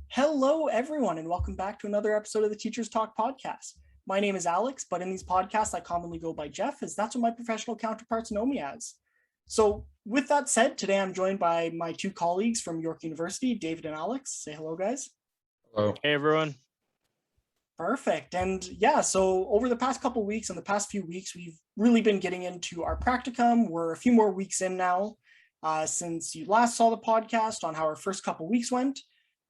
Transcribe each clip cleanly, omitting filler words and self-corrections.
Hello, everyone, and welcome back to another episode of the Teachers Talk podcast. My name is Alex, but in these podcasts, I commonly go by Jeff, as that's what my professional counterparts know me as. So, with that said, today I'm joined by my two colleagues from York University, David and Alex. Say hello, guys. Hello. Hey, everyone. Perfect. And yeah, so over the past couple of weeks and the past few weeks, we've really been getting into our practicum. We're a few more weeks in now since you last saw the podcast on how our first couple of weeks went.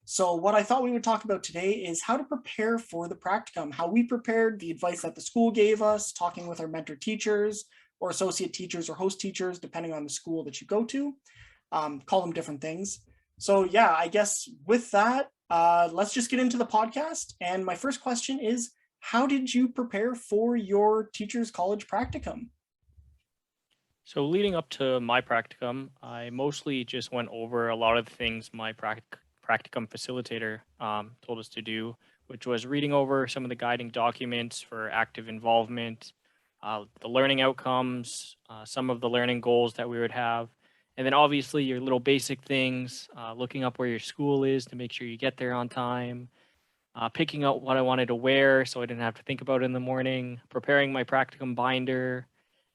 So what I thought we would talk about today is how to prepare for the practicum, how we prepared, the advice that the school gave us, talking with our mentor teachers or associate teachers or host teachers, depending on the school that you go to, call them different things. So yeah, I guess with that, let's just get into the podcast. And my first question is, how did you prepare for your teacher's college practicum? So leading up to my practicum, I mostly just went over a lot of the things my practicum facilitator told us to do, which was reading over some of the guiding documents for active involvement, the learning outcomes, some of the learning goals that we would have, and then obviously your little basic things, looking up where your school is to make sure you get there on time, picking out what I wanted to wear so I didn't have to think about it in the morning, preparing my practicum binder,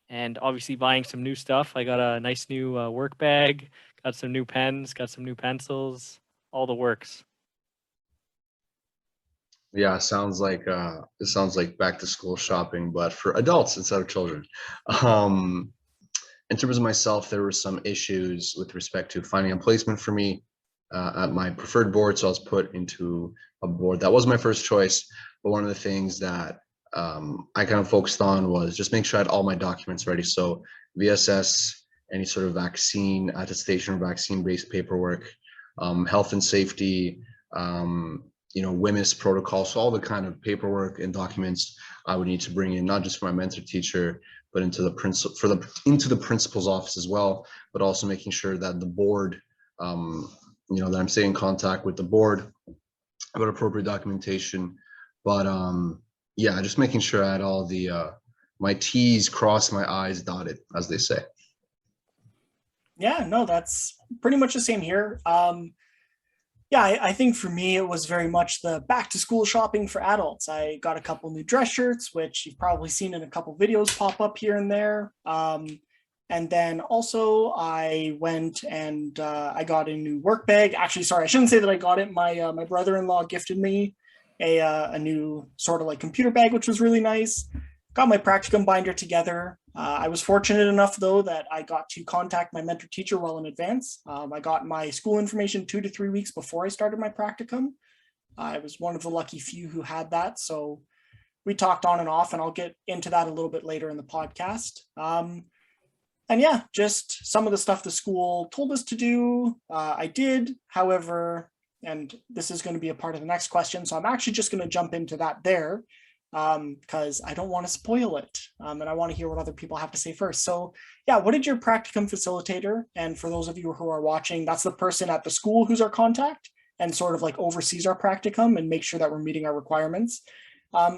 and obviously buying some new stuff. I got a nice new work bag, got some new pens, got some new pencils, all the works. Yeah, it sounds like back to school shopping, but for adults instead of children. Um, in terms of myself, there were some issues with respect to finding a placement for me at my preferred board, so I was put into a board that was my first choice. But one of the things that I kind of focused on was just make sure I had all my documents ready. So VSS, any sort of vaccine attestation or vaccine-based paperwork, health and safety, WMIS protocol. So all the kind of paperwork and documents I would need to bring in, not just for my mentor teacher, but into the principal's office as well, but also making sure that the board, that I'm staying in contact with the board about appropriate documentation. But yeah, just making sure I had all the my T's crossed, my I's dotted, as they say. Yeah, no, that's pretty much the same here. Yeah, I think for me, it was very much the back to school shopping for adults. I got a couple new dress shirts, which you've probably seen in a couple videos pop up here and there. And then also I went and I got a new work bag. Actually, sorry, I shouldn't say that I got it. My brother-in-law gifted me a new sort of like computer bag, which was really nice. Got my practicum binder together. I was fortunate enough, though, that I got to contact my mentor teacher well in advance. I got my school information 2 to 3 weeks before I started my practicum. I was one of the lucky few who had that. So we talked on and off, and I'll get into that a little bit later in the podcast. And yeah, just some of the stuff the school told us to do, I did. However, and this is going to be a part of the next question, so I'm actually just going to jump into that there because I don't want to spoil it. And I want to hear what other people have to say first. So yeah, what did your practicum facilitator, and for those of you who are watching, that's the person at the school who's our contact and sort of like oversees our practicum and make sure that we're meeting our requirements.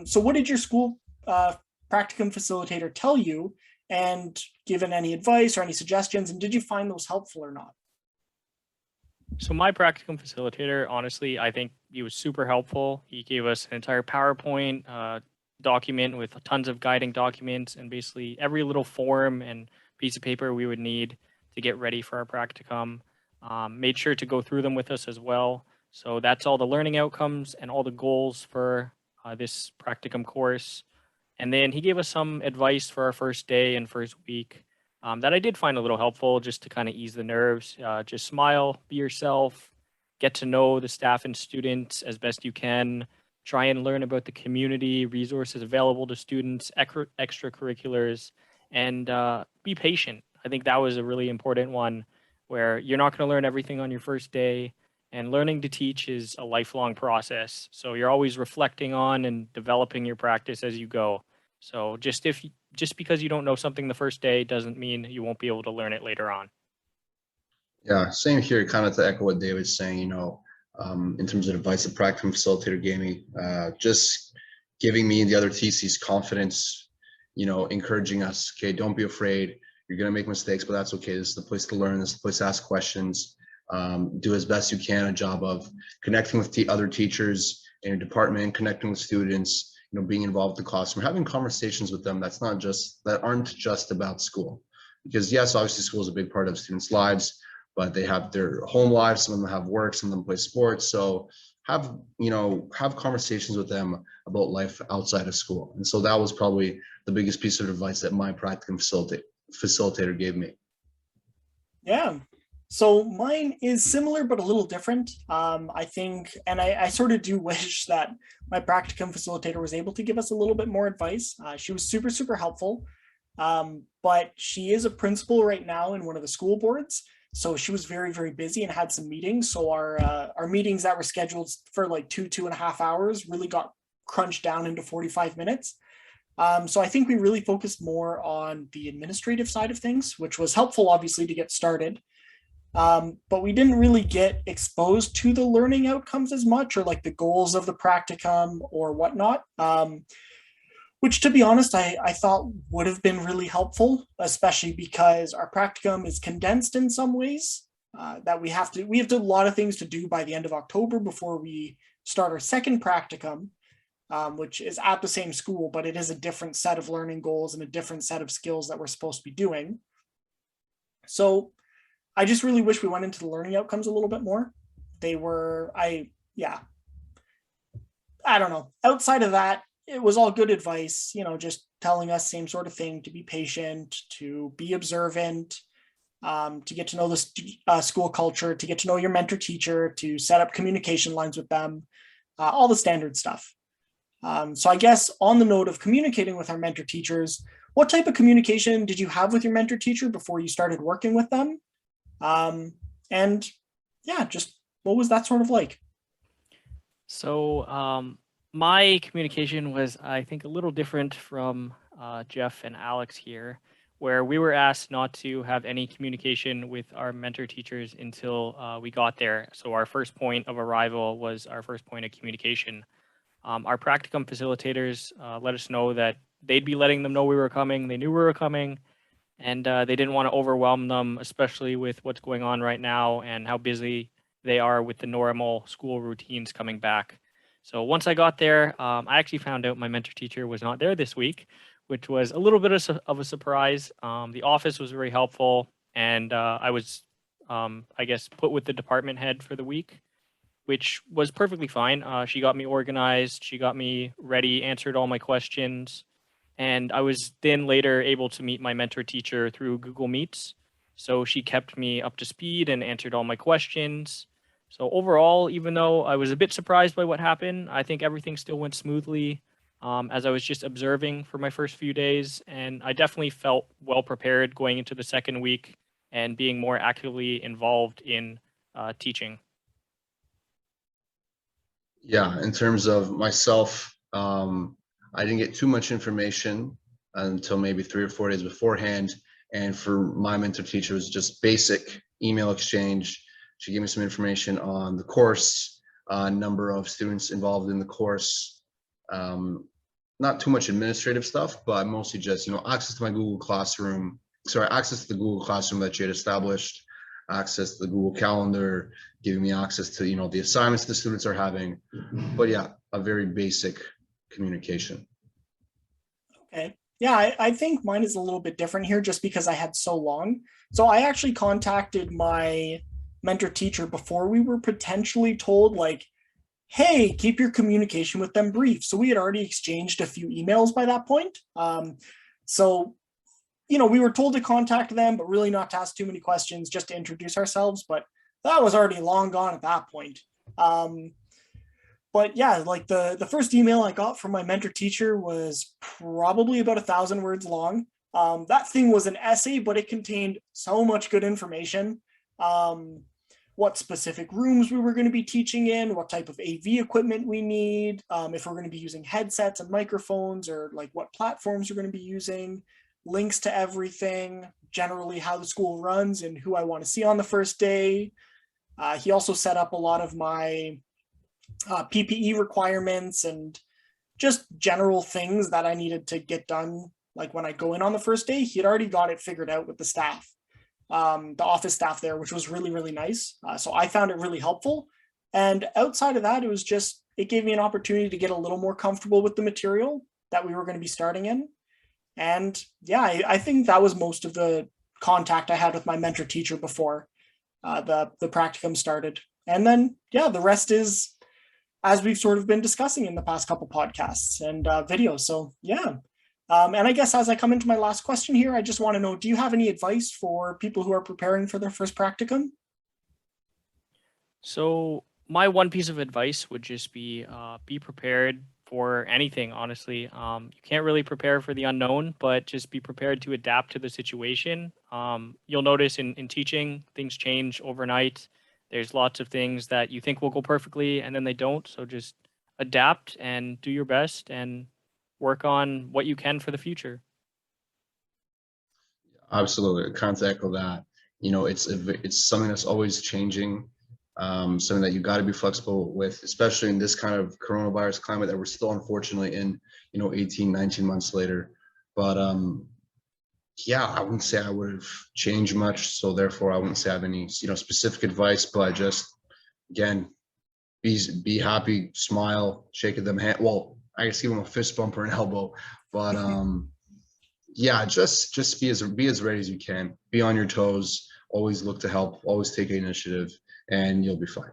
So what did your school practicum facilitator tell you, and given any advice or any suggestions, and did you find those helpful or not? So my practicum facilitator, honestly, I think he was super helpful. He gave us an entire PowerPoint document with tons of guiding documents and basically every little form and piece of paper we would need to get ready for our practicum. Made sure to go through them with us as well. So that's all the learning outcomes and all the goals for this practicum course. And then he gave us some advice for our first day and first week that I did find a little helpful, just to kind of ease the nerves. Just smile, be yourself, get to know the staff and students as best you can. Try and learn about the community, resources available to students, extracurriculars, and be patient. I think that was a really important one, where you're not going to learn everything on your first day. And learning to teach is a lifelong process. So you're always reflecting on and developing your practice as you go. So just because you don't know something the first day doesn't mean you won't be able to learn it later on. Yeah, same here. Kind of to echo what David's saying, in terms of advice the practicum facilitator gave me, just giving me and the other TCs confidence, encouraging us, okay, don't be afraid. You're going to make mistakes, but that's okay. This is the place to learn. This is the place to ask questions. do as best you can a job of connecting with other teachers in your department, connecting with students, being involved in the classroom, having conversations with them that aren't just about school. Because yes, obviously school is a big part of students' lives, but they have their home lives, some of them have work, some of them play sports. So have conversations with them about life outside of school. And so that was probably the biggest piece of advice that my practicum facilitator gave me. Yeah. So mine is similar but a little different. I think, and I sort of do wish that my practicum facilitator was able to give us a little bit more advice. She was super, super helpful, but she is a principal right now in one of the school boards. So she was very, very busy and had some meetings. So our meetings that were scheduled for like 2.5 hours really got crunched down into 45 minutes. So I think we really focused more on the administrative side of things, which was helpful, obviously, to get started. But we didn't really get exposed to the learning outcomes as much, or like the goals of the practicum or whatnot. Which, to be honest, I thought would have been really helpful, especially because our practicum is condensed in some ways. That we have a lot of things to do by the end of October before we start our second practicum, which is at the same school, but it is a different set of learning goals and a different set of skills that we're supposed to be doing. So I just really wish we went into the learning outcomes a little bit more. I don't know. Outside of that, it was all good advice, just telling us same sort of thing, to be patient, to be observant, to get to know the school culture, to get to know your mentor teacher, to set up communication lines with them, all the standard stuff. So I guess on the note of communicating with our mentor teachers, what type of communication did you have with your mentor teacher before you started working with them? And yeah, just what was that sort of like? So my communication was, I think, a little different from Jeff and Alex here, where we were asked not to have any communication with our mentor teachers until we got there. So our first point of arrival was our first point of communication. Our practicum facilitators let us know that they'd be letting them know we were coming. They knew we were coming, and they didn't want to overwhelm them, especially with what's going on right now and how busy they are with the normal school routines coming back. So once I got there, I actually found out my mentor teacher was not there this week, which was a little bit of a surprise. The office was very helpful, and I was, I guess, put with the department head for the week, which was perfectly fine. She got me organized, she got me ready, answered all my questions, and I was then later able to meet my mentor teacher through Google Meets. So she kept me up to speed and answered all my questions. So overall, even though I was a bit surprised by what happened, I think everything still went smoothly, as I was just observing for my first few days. And I definitely felt well prepared going into the second week and being more actively involved in teaching. Yeah, in terms of myself, I didn't get too much information until maybe 3 or 4 days beforehand. And for my mentor teacher, it was just basic email exchange. She gave me some information on the course, number of students involved in the course. Not too much administrative stuff, but mostly just, access to my access to the Google Classroom that she had established, access to the Google Calendar, giving me access to, the assignments the students are having. But yeah, a very basic communication. Okay. Yeah, I think mine is a little bit different here just because I had so long. So I actually contacted my mentor teacher before we were potentially told, like, hey, keep your communication with them brief. So we had already exchanged a few emails by that point. So, we were told to contact them, but really not to ask too many questions, just to introduce ourselves. But that was already long gone at that point. But yeah, like the first email I got from my mentor teacher was probably about 1,000 words long. That thing was an essay, but it contained so much good information. What specific rooms we were going to be teaching in, what type of AV equipment we need, if we're going to be using headsets and microphones, or like what platforms we're going to be using, links to everything, generally how the school runs and who I want to see on the first day. He also set up a lot of my PPE requirements and just general things that I needed to get done. Like when I go in on the first day, he had already got it figured out with the staff. the office staff there, which was really, really nice. So I found it really helpful. And outside of that, it gave me an opportunity to get a little more comfortable with the material that we were going to be starting in. And yeah, I think that was most of the contact I had with my mentor teacher before the practicum started. And then, yeah, the rest is as we've sort of been discussing in the past couple podcasts and videos. So yeah. And I guess as I come into my last question here, I just want to know, do you have any advice for people who are preparing for their first practicum? So my one piece of advice would just be prepared for anything, honestly. You can't really prepare for the unknown, but just be prepared to adapt to the situation. You'll notice in teaching, things change overnight. There's lots of things that you think will go perfectly and then they don't. So just adapt and do your best and work on what you can for the future. Absolutely, I can't echo that. It's something that's always changing, something that you got to be flexible with, especially in this kind of coronavirus climate that we're still unfortunately in, 18, 19 months later. But yeah, I wouldn't say I would have changed much. So therefore, I wouldn't say I have any, specific advice, but just, again, be happy, smile, shake them hand. Well, I guess give them a fist bump or an elbow, but yeah, just be as ready as you can. Be on your toes. Always look to help. Always take initiative, and you'll be fine.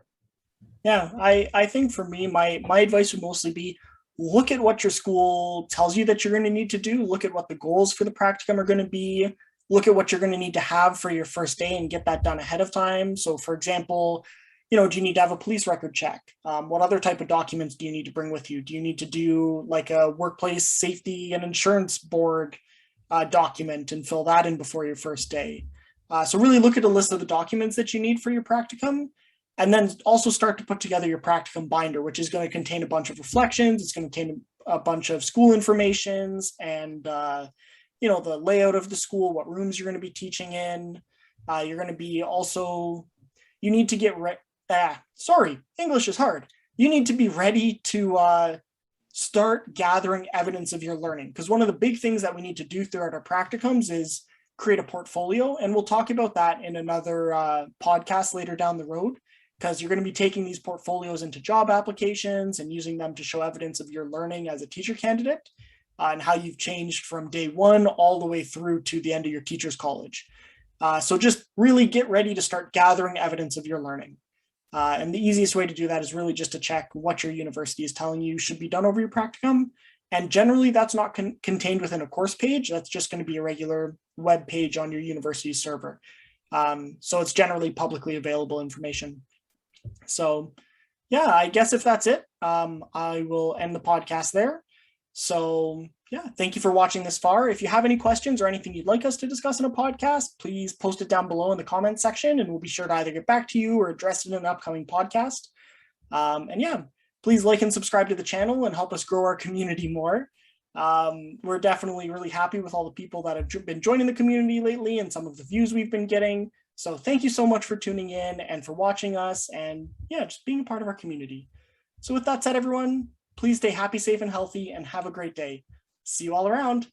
Yeah, I think for me, my advice would mostly be look at what your school tells you that you're going to need to do. Look at what the goals for the practicum are going to be. Look at what you're going to need to have for your first day and get that done ahead of time. So, for example, do you need to have a police record check? What other type of documents do you need to bring with you? Do you need to do like a workplace safety and insurance board document and fill that in before your first day? So really look at a list of the documents that you need for your practicum, and then also start to put together your practicum binder, which is going to contain a bunch of reflections. It's going to contain a bunch of school informations and, the layout of the school, what rooms you're going to be teaching in. You're going to be also, you need to get, English is hard. You need to be ready to start gathering evidence of your learning. Because one of the big things that we need to do throughout our practicums is create a portfolio. And we'll talk about that in another podcast later down the road, because you're going to be taking these portfolios into job applications and using them to show evidence of your learning as a teacher candidate and how you've changed from day one all the way through to the end of your teacher's college. So just really get ready to start gathering evidence of your learning. And the easiest way to do that is really just to check what your university is telling you should be done over your practicum. And generally that's not contained within a course page. That's just going to be a regular web page on your university server. So it's generally publicly available information. So yeah, I guess if that's it, I will end the podcast there. So yeah, thank you for watching this far. If you have any questions or anything you'd like us to discuss in a podcast, please post it down below in the comments section and we'll be sure to either get back to you or address it in an upcoming podcast. And yeah, please like and subscribe to the channel and help us grow our community more. We're definitely really happy with all the people that have been joining the community lately and some of the views we've been getting. So thank you so much for tuning in and for watching us and yeah, just being a part of our community. So with that said, everyone, please stay happy, safe, and healthy and have a great day. See you all around.